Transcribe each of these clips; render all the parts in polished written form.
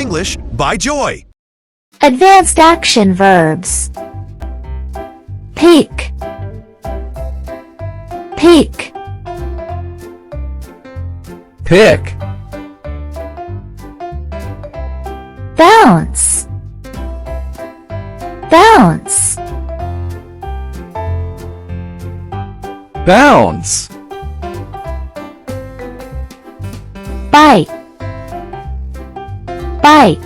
English by Joy. Advanced action verbs. Peek, peek, pick, bounce, bounce, bounce, bite, bite,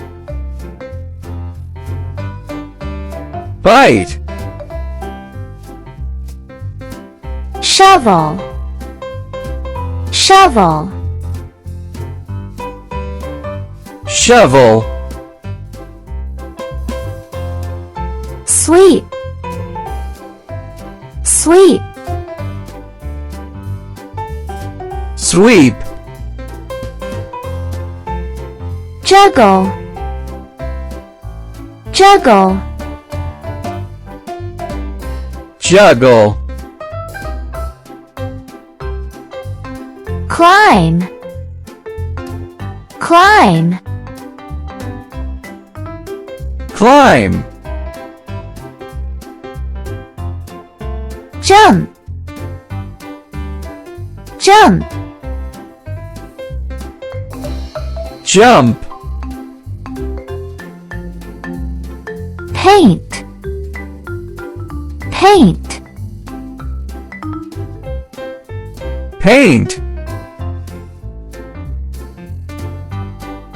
bite, shovel, shovel, shovel, sweep, sweep, sweep, juggle, juggle, juggle, climb, climb, climb, jump, jump, jump, paint, paint, paint,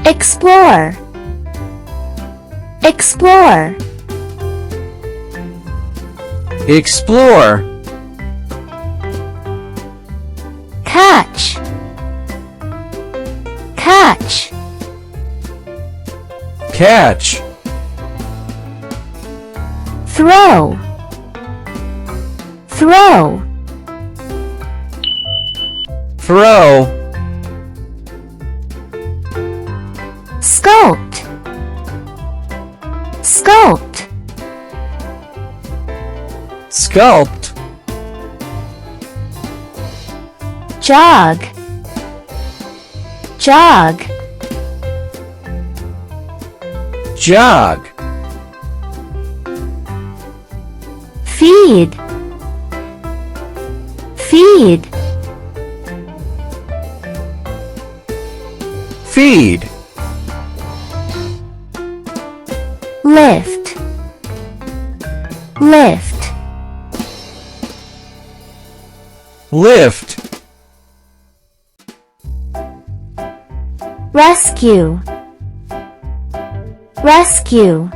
explore, explore, explore, catch, catch, catch, throw, throw, throw, sculpt, sculpt, sculpt, jog, jog, jog, feed, feed, feed, lift, lift, lift, rescue, rescue,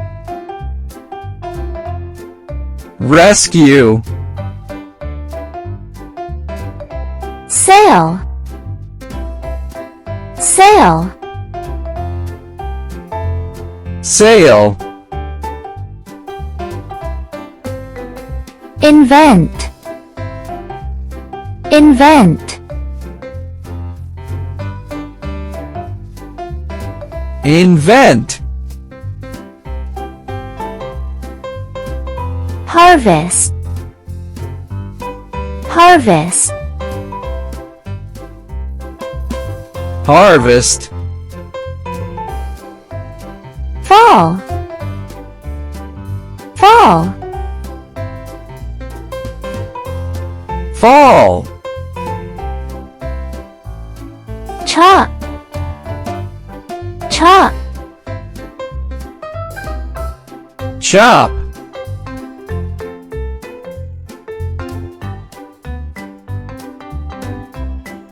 rescue, sail, sail, sail, invent, invent, invent, harvest, harvest, harvest, fall, fall, fall, chop, chop, chop,